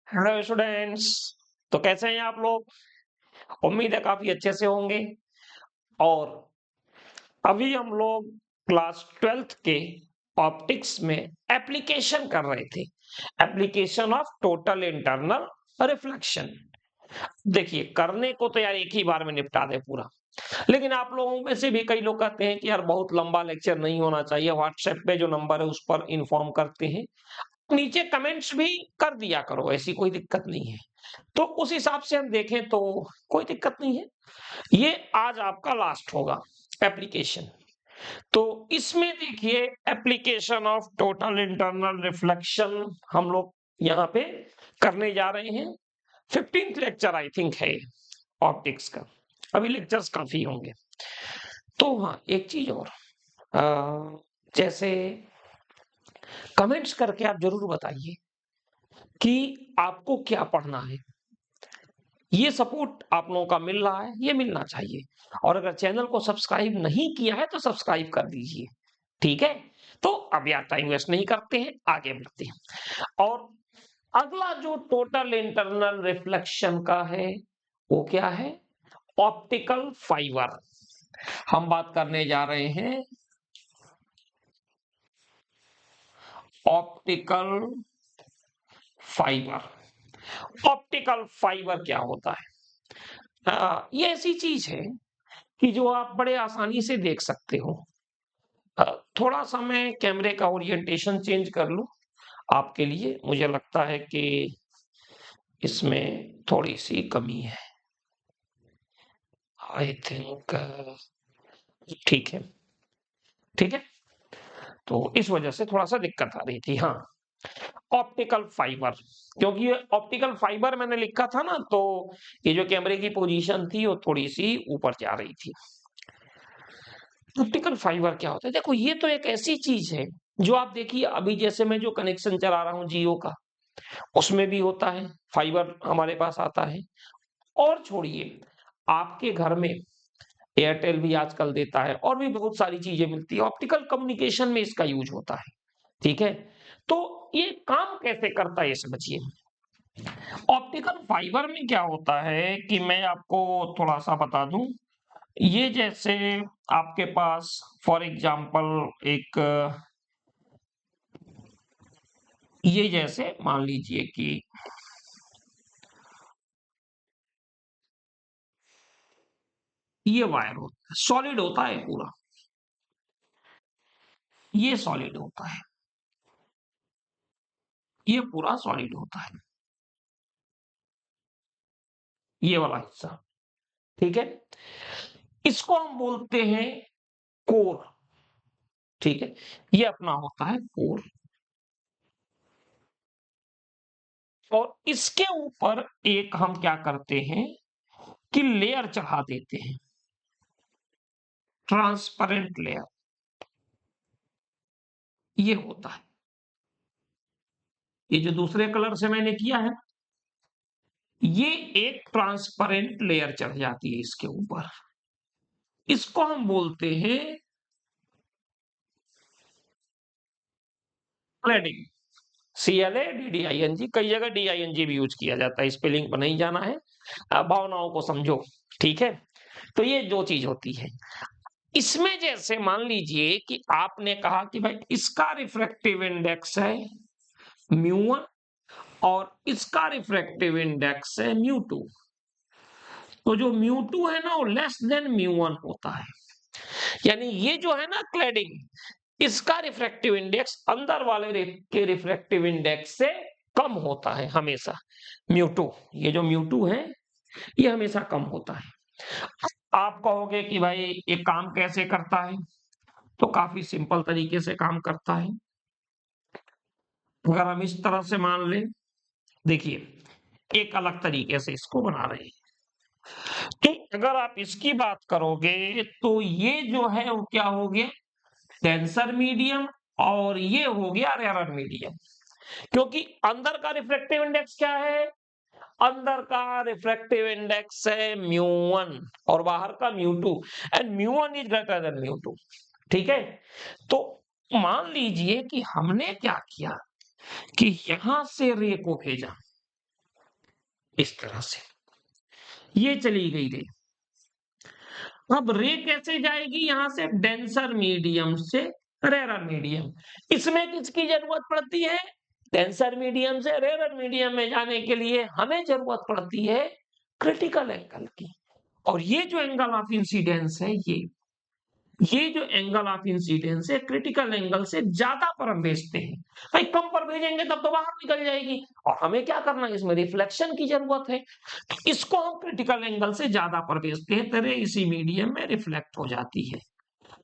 Hello students. तो कैसे हैं आप लोग? उम्मीद है काफी अच्छे से होंगे। और अभी हम लोग क्लास 12th के ऑप्टिक्स में एप्लीकेशन कर रहे थे। Application of total internal reflection. देखिए, करने को तो यार एक ही बार में निपटा दे पूरा, लेकिन आप लोगों में से भी कई लोग कहते हैं कि यार बहुत लंबा लेक्चर नहीं होना चाहिए, व्हाट्सएप पे जो नंबर है उस पर इन्फॉर्म करते हैं। नीचे कमेंट्स भी कर दिया करो, ऐसी कोई दिक्कत नहीं है। तो उस हिसाब से हम देखें तो कोई दिक्कत नहीं है। ये आज आपका लास्ट होगा एप्लीकेशन। तो इसमें देखिए, application of total internal reflection हम लोग यहाँ पे करने जा रहे हैं। 15th लेक्चर आई थिंक है ऑप्टिक्स का। अभी लेक्चर्स काफी होंगे। तो हाँ, एक चीज और, जैसे कमेंट्स करके आप जरूर बताइए कि आपको क्या पढ़ना है। ये सपोर्ट आप लोगों का मिल रहा है, ये मिलना चाहिए। और अगर चैनल को सब्सक्राइब नहीं किया है तो सब्सक्राइब कर दीजिए, ठीक है? तो अब यार टाइम वेस्ट नहीं करते हैं, आगे बढ़ते हैं। और अगला जो टोटल इंटरनल रिफ्लेक्शन का है वो क्या है? Optical fibre. हम बात करने जा रहे हैं ऑप्टिकल फाइबर। ऑप्टिकल फाइबर क्या होता है? ये ऐसी चीज है कि जो आप बड़े आसानी से देख सकते हो। अ, थोड़ा सा मैं कैमरे का ओरिएंटेशन चेंज कर लूं आपके लिए। मुझे लगता है कि इसमें थोड़ी सी कमी है। आई थिंक ठीक है, ठीक है। तो इस वजह से थोड़ा सा दिक्कत आ रही थी। हाँ, ऑप्टिकल फाइबर, क्योंकि ये ऑप्टिकल फाइबर मैंने लिखा था ना, तो ये जो कैमरे की पोजीशन थी वो थोड़ी सी ऊपर जा रही थी। ऑप्टिकल फाइबर क्या होता है? देखो, ये तो एक ऐसी चीज है जो आप देखिए, अभी जैसे मैं जो कनेक्शन चला रहा हूँ जियो का, उसमें भी होता है, फाइबर हमारे पास आता है। और छोड़िए, आपके घर में एयरटेल भी आजकल देता है, और भी बहुत सारी चीजें मिलती है, ऑप्टिकल कम्युनिकेशन में इसका यूज होता है, ठीक है? तो ये काम कैसे करता है ये समझिए। ऑप्टिकल फाइबर में क्या होता है कि मैं आपको थोड़ा सा बता दूं। ये जैसे आपके पास फॉर एग्जांपल एक, ये जैसे मान लीजिए कि ये वायर होता है, सॉलिड होता है पूरा, ये सॉलिड होता है, ये पूरा सॉलिड होता है, ये वाला हिस्सा, ठीक है? इसको हम बोलते हैं कोर, ठीक है? ये अपना होता है कोर। और इसके ऊपर एक हम क्या करते हैं कि लेयर चढ़ा देते हैं, ट्रांसपेरेंट लेयर, ये होता है। ये जो दूसरे कलर से मैंने किया है, ये एक ट्रांसपेरेंट लेयर चढ़ जाती है इसके ऊपर। इसको हम बोलते हैं क्लैडिंग। CLADDING, कई जगह DING भी यूज किया जाता है, स्पेलिंग पर नहीं जाना है, भावनाओं को समझो, ठीक है? तो ये दो चीज होती है। इसमें जैसे मान लीजिए कि आपने कहा कि भाई इसका रिफ्रैक्टिव इंडेक्स है म्यू1 और इसका रिफ्रैक्टिव इंडेक्स है म्यू2। तो जो म्यू2 है ना वो लेस देन म्यू1 होता है। यानी ये जो है ना क्लैडिंग, इसका रिफ्रैक्टिव इंडेक्स अंदर वाले के रिफ्रैक्टिव इंडेक्स से कम होता है हमेशा। म्यू2, ये जो म्यू2 है ये हमेशा कम होता है। आप कहोगे कि भाई ये काम कैसे करता है? तो काफी सिंपल तरीके से काम करता है। अगर हम इस तरह से मान लें, देखिए एक अलग तरीके से इसको बना रहे हैं। तो अगर आप इसकी बात करोगे तो ये जो है वो क्या हो गया? Denser medium. और ये हो गया रेयर मीडियम। क्योंकि अंदर का रिफ्रैक्टिव इंडेक्स क्या है? अंदर का रिफ्रैक्टिव इंडेक्स है म्यू1 और बाहर का म्यू2, एंड म्यू1 इज ग्रेटर देन म्यू2, ठीक है? तो मान लीजिए कि हमने क्या किया कि यहां से रे को भेजा, इस तरह से ये चली गई रे। अब रे कैसे जाएगी यहां से? डेंसर मीडियम से रेरर मीडियम। इसमें किसकी जरूरत पड़ती है? डेंसर मीडियम से रेरर मीडियम में जाने के लिए हमें जरूरत पड़ती है क्रिटिकल एंगल की। और ये जो एंगल ऑफ इंसिडेंस है, ये जो एंगल ऑफ इंसिडेंस है क्रिटिकल एंगल से ज्यादा पर हम भेजते हैं। भाई कम पर भेजेंगे तब तो बाहर निकल जाएगी, और हमें क्या करना है, इसमें रिफ्लेक्शन की जरूरत है। तो इसको हम क्रिटिकल एंगल से ज्यादा पर भेजते हैं, तो रे इसी मीडियम में रिफ्लेक्ट हो जाती है।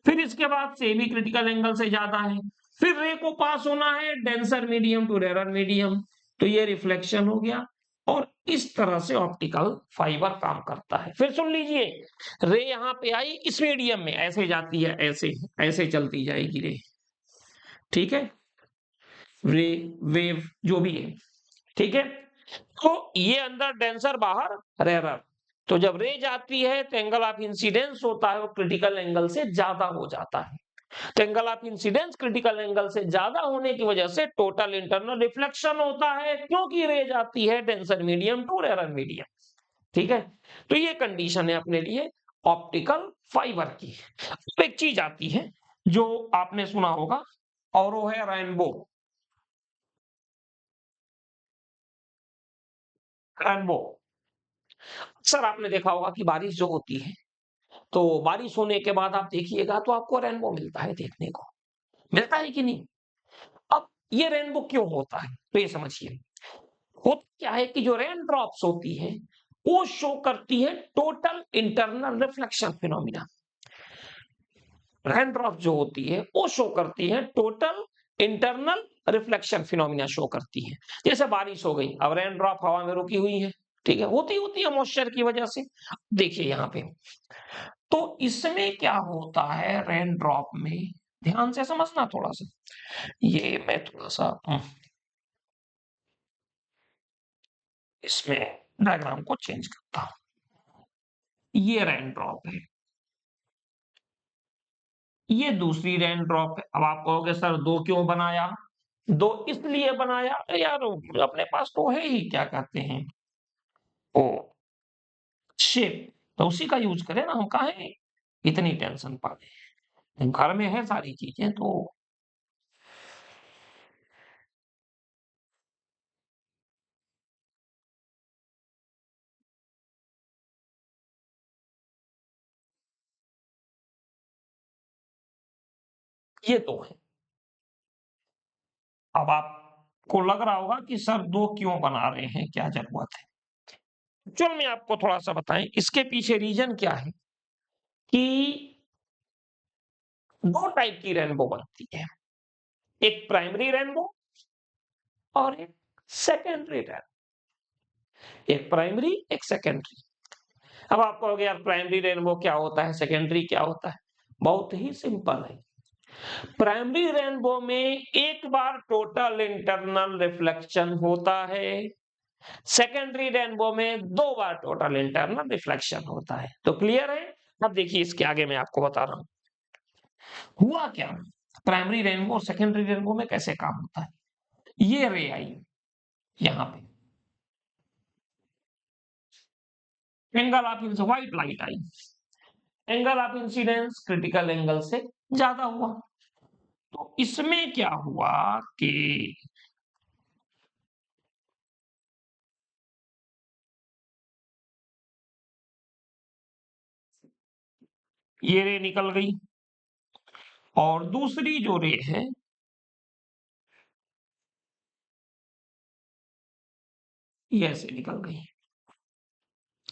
फिर इसके बाद से भी क्रिटिकल एंगल से ज्यादा है, फिर रे को पास होना है denser medium to rarer medium, तो ये रिफ्लेक्शन हो गया। और इस तरह से ऑप्टिकल फाइबर काम करता है। फिर सुन लीजिए, रे यहां पे आई इस मीडियम में, ऐसे जाती है, ऐसे ऐसे चलती जाएगी रे, ठीक है, रे वेव जो भी है, ठीक है। तो ये अंदर डेंसर, बाहर रेरर। तो जब रे जाती है तो एंगल ऑफ इंसिडेंस होता है वो क्रिटिकल एंगल से ज्यादा हो जाता है। तो angle of incidence critical angle से ज्यादा होने की वजह से टोटल इंटरनल रिफ्लेक्शन होता है, क्योंकि रे जाती है denser medium to rarer medium, ठीक है। तो ये कंडीशन है अपने लिए ऑप्टिकल फाइबर की। अब एक चीज आती है जो आपने सुना होगा, और वो है रेनबो। रेनबो अक्सर आपने देखा होगा कि बारिश जो होती है, तो बारिश होने के बाद आप देखिएगा तो आपको रेनबो मिलता है, देखने को मिलता है कि नहीं? अब ये रेनबो क्यों होता है, तो ये समझिए। होता क्या है कि जो रेन ड्रॉप्स होती है वो शो करती है total internal reflection phenomena. Rain drop जो होती है वो शो करती है total internal reflection phenomena show करती है। जैसे बारिश हो गई, अब रेन ड्रॉप हवा में रुकी हुई है, ठीक है, होती है मॉइस्चर की वजह से। देखिए यहाँ पे, तो इसमें क्या होता है, रेन ड्रॉप में, ध्यान से समझना थोड़ा सा, ये मैं थोड़ा सा इसमें डायग्राम को चेंज करता हूं। ये रेन ड्रॉप है, ये दूसरी रेन ड्रॉप है। अब आप कहोगे सर दो क्यों बनाया? दो इसलिए बनाया यार, अपने पास तो है ही, क्या कहते हैं ओ, शेप, तो उसी का यूज करें ना, हम काहे इतनी टेंशन पाले, घर में है सारी चीजें तो। ये तो है। अब आपको लग रहा होगा कि सर दो क्यों बना रहे हैं, क्या जरूरत है? चलो मैं आपको थोड़ा सा बताएं इसके पीछे रीजन क्या है, कि दो टाइप की रेनबो बनती है, एक प्राइमरी रेनबो और एक सेकेंडरी रेनबो। एक प्राइमरी, एक सेकेंडरी। अब आप कहोगे यार प्राइमरी रेनबो क्या होता है, सेकेंडरी क्या होता है? बहुत ही सिंपल है। प्राइमरी रेनबो में एक बार टोटल इंटरनल रिफ्लेक्शन होता है, सेकेंडरी रेनबो में दो बार टोटल इंटरनल रिफ्लेक्शन होता है। तो क्लियर है? अब देखिए इसके आगे मैं आपको बता रहा हूं हुआ क्या, प्राइमरी रेनबो और सेकेंडरी रेनबो में कैसे काम होता है। ये रे आई यहां पे, angle of white light I, angle of incidence critical angle से ज्यादा हुआ। तो इसमें क्या हुआ कि ये रे निकल गई, और दूसरी जो रे है ये ऐसे निकल गई।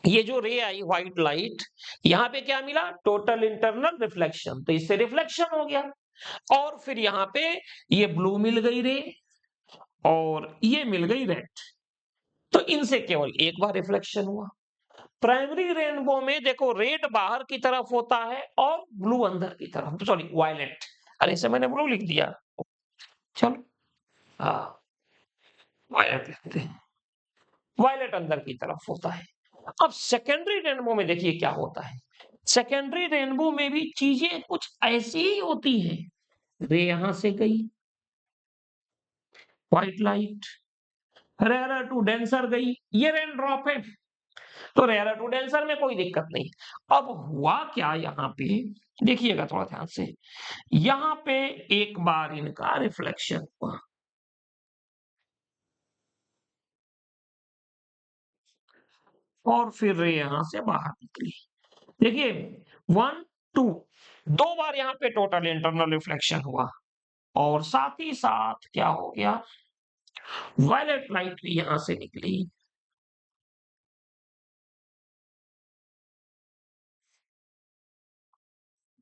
ये जो रे आई व्हाइट लाइट, यहां पे क्या मिला, टोटल इंटरनल रिफ्लेक्शन, तो इससे रिफ्लेक्शन हो गया। और फिर यहां पे ये ब्लू मिल गई रे, और ये मिल गई रेड, तो इनसे केवल एक बार रिफ्लेक्शन हुआ। प्राइमरी रेनबो में देखो रेड बाहर की तरफ होता है और ब्लू अंदर की तरफ, सॉरी वायलेट, अरे इसे मैंने ब्लू लिख दिया, चलो हाँ वायलेट लिखते हैं, वायलेट अंदर की तरफ होता है। अब सेकेंडरी रेनबो में देखिए क्या होता है, सेकेंडरी रेनबो में भी चीजें कुछ ऐसी ही होती हैं। रे यहां से गई white light, rarer to denser गई, ये रेन ड्रॉप है। तो रेयर टू डेंसर में कोई दिक्कत नहीं। अब हुआ क्या यहाँ पे, देखिएगा थोड़ा ध्यान से, यहाँ पे एक बार इनका रिफ्लेक्शन हुआ और फिर रे यहां से बाहर निकली। देखिए 1 2 दो बार यहाँ पे टोटल इंटरनल रिफ्लेक्शन हुआ और साथ ही साथ क्या हो गया, वायलेट लाइट भी यहां से निकली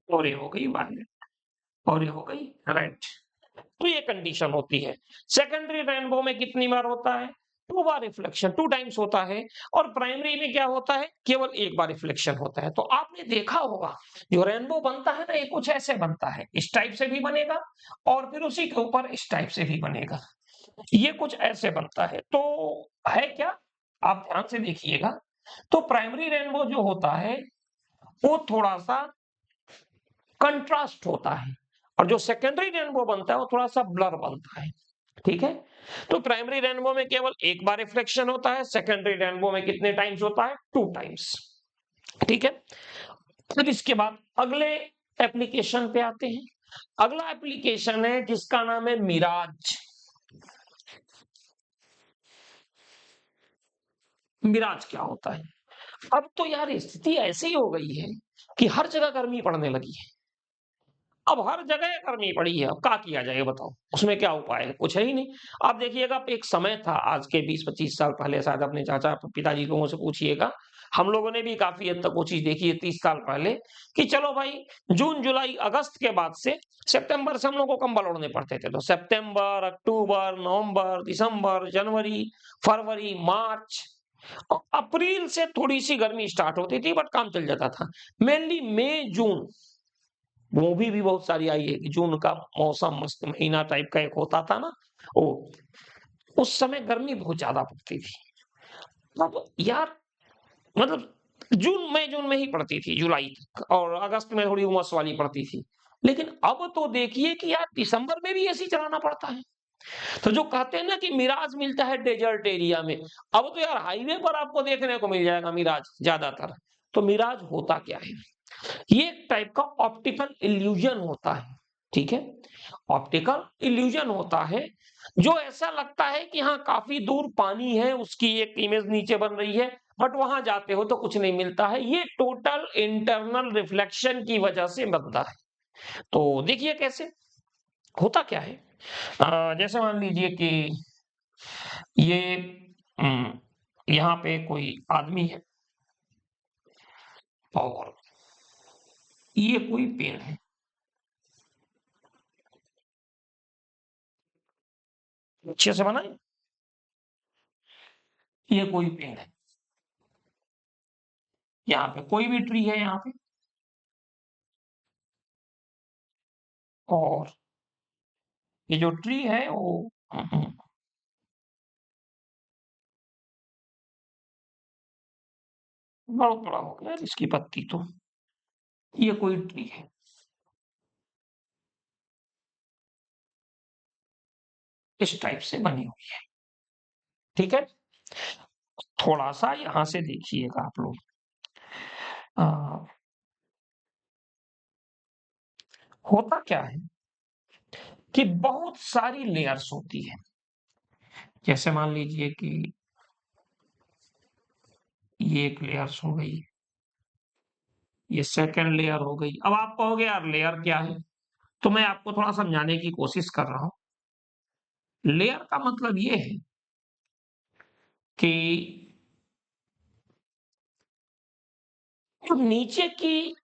और ये हो गई वायलेट और ये हो गई रेड। तो ये कंडीशन होती है। सेकेंडरी रेनबो में कितनी बार होता है, 2 बार रिफ्लेक्शन, 2 टाइम्स होता है। और प्राइमरी में क्या होता है, केवल 1 बार रिफ्लेक्शन होता है। तो आपने देखा होगा जो रेनबो बनता है ना, ये कुछ ऐसे बनता है, इस टाइप से भी बनेगा और फिर उसी के ऊपर इस टाइप से भी बनेगा। ये कुछ ऐसे बनता है। तो है क्या, आप ध्यान से देखिएगा। तो प्राइमरी रेनबो जो होता है वो थोड़ा सा कंट्रास्ट होता है और जो सेकेंडरी रेनबो बनता है वो थोड़ा सा ब्लर बनता है। ठीक है। तो प्राइमरी रेनबो में केवल 1 बार रिफ्लेक्शन होता है, सेकेंडरी रेनबो में कितने टाइम्स होता है, 2 टाइम्स। ठीक है। फिर इसके बाद अगले एप्लीकेशन पे आते हैं। अगला एप्लीकेशन है जिसका नाम है मिराज। मिराज क्या होता है, अब तो यार स्थिति ऐसी हो गई है कि हर जगह गर्मी पड़ने लगी है। अब हर जगह गर्मी पड़ी है, अब क्या किया जाए बताओ, उसमें क्या उपाय है, कुछ है ही नहीं। आप देखिएगा एक समय था आज के 20-25 साल पहले, शायद अपने चाचा पिताजी लोगों से पूछिएगा, हम लोगों ने भी काफी हद तक वो चीज देखी है 30 साल पहले, कि चलो भाई जून जुलाई अगस्त के बाद से सितंबर से हम लोग को कंबल ओढ़ने पड़ते थे। तो सितंबर, अक्टूबर, नवंबर, दिसंबर, जनवरी, फरवरी, मार्च और अप्रैल से थोड़ी सी गर्मी स्टार्ट होती थी, बट काम चल जाता था। मेनली मई जून, मूवी भी बहुत सारी आई है कि जून का मौसम मस्त महीना टाइप का एक होता था ना, वो उस समय गर्मी बहुत ज्यादा पड़ती थी। अब यार मतलब जून में ही पड़ती थी, जुलाई तक, और अगस्त में थोड़ी उमस वाली पड़ती थी। लेकिन अब तो देखिए कि यार दिसंबर में भी ऐसी चलाना पड़ता है। तो जो कहते हैं ना कि मिराज मिलता है डेजर्ट एरिया में, अब तो यार हाईवे पर आपको देखने को मिल जाएगा मिराज ज्यादातर। तो मिराज होता क्या है, ये एक टाइप का ऑप्टिकल इल्यूजन होता है। ठीक है। ऑप्टिकल इल्यूजन होता है जो ऐसा लगता है कि हाँ काफी दूर पानी है, उसकी एक इमेज नीचे बन रही है, बट वहां जाते हो तो कुछ नहीं मिलता है। ये टोटल इंटरनल रिफ्लेक्शन की वजह से बनता है। तो देखिए कैसे होता क्या है। जैसे मान लीजिए कि ये यहाँ पे कोई आदमी है और ये कोई पेड़ है, अच्छे से बना है, ये कोई पेड़ है, यहाँ पे कोई भी ट्री है यहाँ पे, और ये जो ट्री है वो बहुत बड़ा हो गया इसकी पत्ती तो, ये कोई ट्री है, इस टाइप से बनी हुई है। ठीक है। थोड़ा सा यहां से देखिएगा आप लोग, आ, होता क्या है कि बहुत सारी लेयर्स होती है। जैसे मान लीजिए कि ये एक लेयर्स हो गई, ये सेकंड लेयर हो गई। अब आप कहोगे यार लेयर क्या है, तो मैं आपको थोड़ा समझाने की कोशिश कर रहा हूं। लेयर का मतलब ये है कि जो नीचे की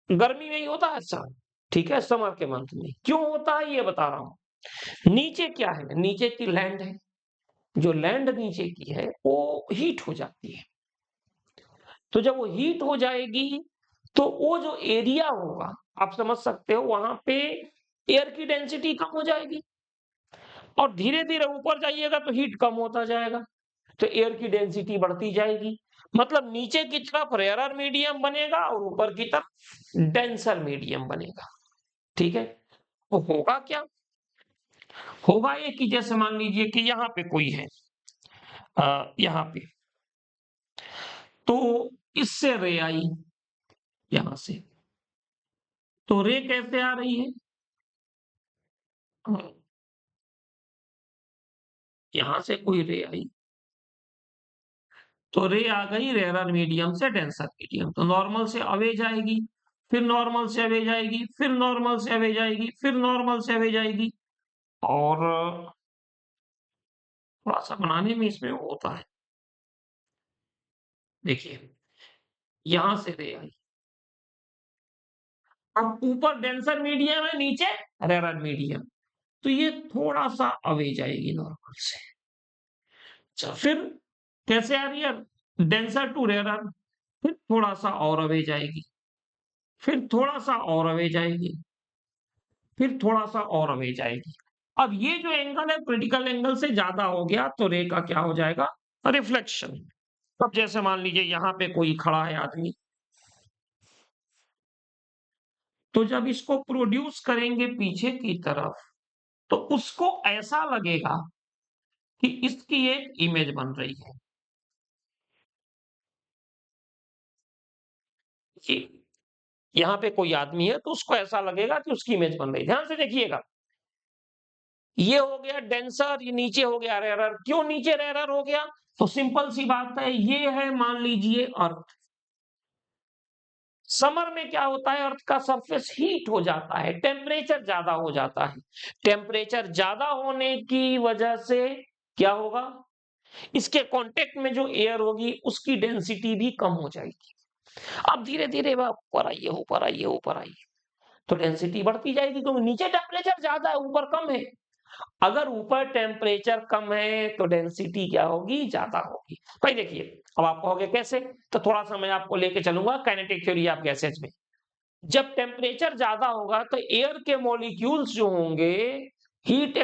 गर्मी में ही होता है ऐसा। ठीक है, समर के मंथ में क्यों होता है ये बता रहा हूं। नीचे क्या है, नीचे की लैंड है, जो लैंड नीचे की है वो हीट हो जाती है। तो जब वो हीट हो जाएगी तो वो जो एरिया होगा, आप समझ सकते हो, वहां पे एयर की डेंसिटी कम हो जाएगी और धीरे धीरे ऊपर जाइएगा तो हीट कम होता जाएगा, तो एयर की डेंसिटी बढ़ती जाएगी। मतलब नीचे की तरफ रेयरर मीडियम बनेगा और ऊपर की तरफ डेंसर मीडियम बनेगा। ठीक है। तो होगा क्या, होगा ये कि जैसे मान लीजिए कि यहाँ पे कोई है, यहाँ पे, तो इससे रे आई यहां से, तो रे कैसे आ रही है? यहां से कोई रे आई, तो रे आ गई रेयर मीडियम से डेंसर मीडियम, तो नॉर्मल से अवे जाएगी, फिर नॉर्मल से अवे जाएगी, फिर नॉर्मल से अवे जाएगी, फिर नॉर्मल से अवे जाएगी, और थोड़ा सा बनाने में इसमें वो होता है। देखिए यहां से रे आई, अब ऊपर डेंसर मीडियम है, नीचे रेयर मीडियम, तो ये थोड़ा सा अवे जाएगी नॉर्मल से। अच्छा, फिर कैसे आ रही है? डेंसर टू रेयर, फिर थोड़ा सा और अवे जाएगी, फिर थोड़ा सा और अवे जाएगी, फिर थोड़ा सा और अवे जाएगी। अब ये जो एंगल है क्रिटिकल एंगल से ज्यादा हो गया, तो रे का क्या हो जाएगा? रिफ्लेक्शन। अब जैसे मान लीजिए यहाँ पे कोई खड़ा है आदमी, तो जब इसको प्रोड्यूस करेंगे पीछे की तरफ, तो उसको ऐसा लगेगा कि इसकी एक इमेज बन रही है। ये यहाँ पे कोई आदमी है, तो उसको ऐसा लगेगा कि उसकी इमेज बन रही है। ध्यान से देखिएगा, ये हो गया डेंसर, ये नीचे हो गया रेयरर। क्यों नीचे रेयरर हो गया? तो सिंपल सी बात है, ये है मान लीजिए अर्थ। समर में क्या होता है, अर्थ का सरफेस हीट हो जाता है, टेम्परेचर ज्यादा हो जाता है। टेम्परेचर ज्यादा होने की वजह से क्या होगा? इसके कांटेक्ट में जो एयर होगी उसकी डेंसिटी भी कम हो जाएगी। अब धीरे धीरे वह ऊपर आइए, ऊपर आइए, ऊपर आइए, तो डेंसिटी बढ़ती जाएगी, क्योंकि नीचे टेम्परेचर ज्यादा है, ऊपर कम है। अगर ऊपर टेम्परेचर कम है तो डेंसिटी क्या होगी? ज्यादा होगी। भाई देखिए, अब आप कहोगे कैसे, तो थोड़ा सा मैं आपको लेके चलूंगा काइनेटिक थ्योरी ऑफ गैसेज में। जब टेम्परेचर ज्यादा होगा तो एयर के मॉलिक्यूल्स जो होंगे हीट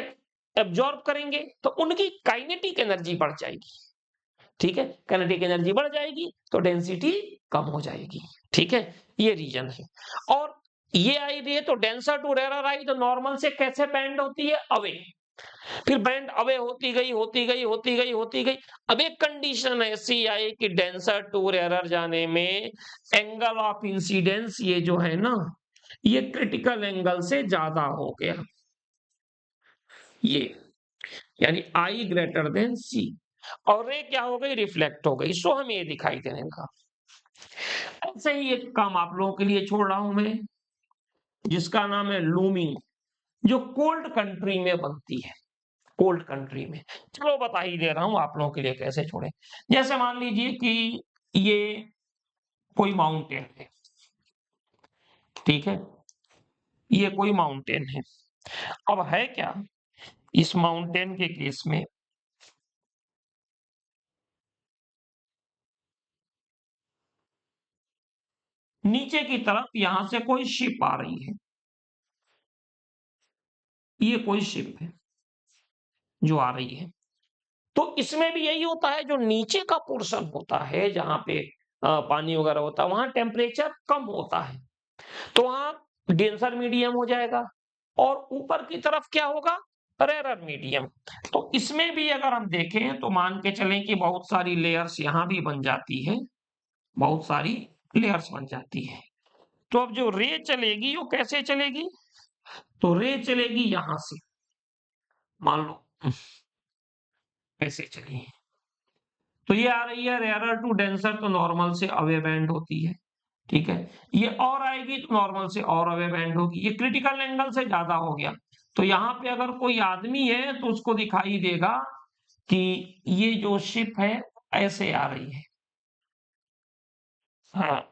एब्जॉर्ब करेंगे, तो उनकी काइनेटिक एनर्जी बढ़ जाएगी। ठीक है, काइनेटिक एनर्जी बढ़ जाएगी तो डेंसिटी कम हो जाएगी। ठीक है, ये रीजन है। और ये आई रही है, तो डेंसर टू रेयर आई, तो नॉर्मल से कैसे बैंड होती है? अवे। फिर बैंड अवे होती गई, होती गई, होती गई, होती गई। अब एक कंडीशन ऐसी आई कि डेंसर टू रेयर जाने में एंगल ऑफ इंसिडेंस ये जो है ना, ये क्रिटिकल एंगल से ज्यादा हो गया, ये यानी आई ग्रेटर देन सी, और रे क्या हो गई? रिफ्लेक्ट हो गई। सो हमें ये दिखाई देने का। ऐसे ही एक काम आप लोगों के लिए छोड़ रहा हूं मैं, जिसका नाम है लूमिंग, जो कोल्ड कंट्री में बनती है। कोल्ड कंट्री में, चलो बता ही दे रहा हूं आप लोगों के लिए कैसे छोड़े। जैसे मान लीजिए कि ये कोई माउंटेन है, ठीक है, ये कोई माउंटेन है। अब है क्या, इस माउंटेन के केस में नीचे की तरफ यहां से कोई शिप आ रही है, ये कोई शिप है जो आ रही है। तो इसमें भी यही होता है, जो नीचे का पोर्शन होता है जहां पे पानी वगैरह होता है, वहां टेम्परेचर कम होता है, तो वहां डेंसर मीडियम हो जाएगा, और ऊपर की तरफ क्या होगा? Rarer medium. तो इसमें भी अगर हम देखें तो मान के चलें कि बहुत सारी लेयर्स यहां भी बन जाती है, बहुत सारी लेयर्स बन जाती है। तो अब जो रे चलेगी वो कैसे चलेगी? तो रे चलेगी यहां से, मान लो ऐसे चली, तो ये आ रही है रेयरर टू डेंसर, तो नॉर्मल से अवे बैंड होती है। ठीक है, ये और आएगी तो नॉर्मल से और अवे बैंड होगी, ये क्रिटिकल एंगल से ज्यादा हो गया। तो यहाँ पे अगर कोई आदमी है तो उसको दिखाई देगा कि ये जो शिप है ऐसे आ रही है। हाँ,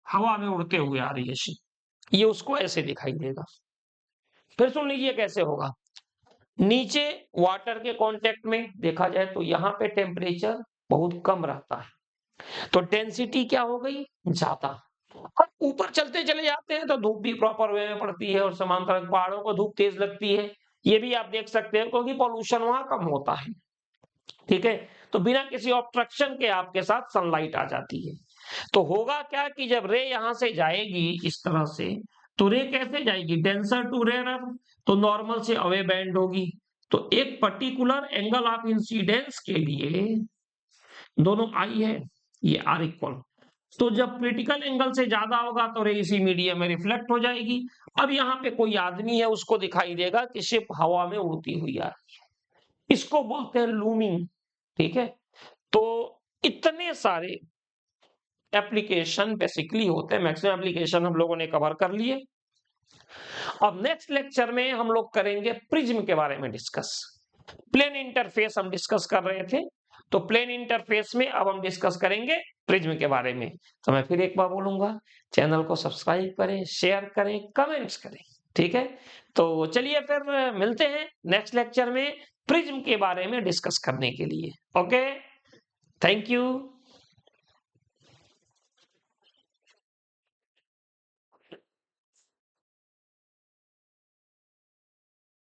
हवा में उड़ते हुए आ रही है शिप, ये उसको ऐसे दिखाई देगा। फिर सुन लीजिए कैसे होगा। नीचे वाटर के कांटेक्ट में देखा जाए तो यहाँ पे टेम्परेचर बहुत कम रहता है, तो डेंसिटी क्या हो गई? ज्यादा। ऊपर चलते चले जाते हैं तो धूप भी प्रॉपर वे में पड़ती है और समांतर पहाड़ों को धूप तेज लगती है। ये भी आप देख सकते हैं क्योंकि पॉल्यूशन वहां कम होता है। ठीक है, तो बिना किसी ऑब्स्ट्रक्शन के आपके साथ सनलाइट आ जाती है। तो होगा क्या कि जब रे यहां से जाएगी इस तरह से, तो रे कैसे जाएगी, डेंसर टू रेयर, तो नॉर्मल से अवे बैंड होगी। तो एक पर्टिकुलर एंगल ऑफ इंसिडेंस के लिए दोनों आई है, ये आर इक्वल, तो जब क्रिटिकल एंगल से ज्यादा होगा तो रे इसी मीडियम में रिफ्लेक्ट हो जाएगी। अब यहाँ पे कोई आदमी है, उसको दिखाई देगा कि शिप हवा में उड़ती हुई आ रही है, इसको बोलते हैं लूमिंग। ठीक है, तो इतने सारे एप्लीकेशन बेसिकली होते हैं, मैक्सिमम एप्लीकेशन हम लोगों ने कवर कर लिए। अब नेक्स्ट लेक्चर में हम लोग करेंगे प्रिज्म के बारे में डिस्कस। प्लेन इंटरफेस हम डिस्कस कर रहे थे, तो प्लेन इंटरफेस में अब हम डिस्कस करेंगे प्रिज्म के बारे में। तो मैं फिर एक बार बोलूंगा, चैनल को सब्सक्राइब करें, शेयर करें, कमेंट्स करें। ठीक है, तो चलिए फिर मिलते हैं नेक्स्ट लेक्चर में प्रिज्म के बारे में डिस्कस करने के लिए। Okay, thank you.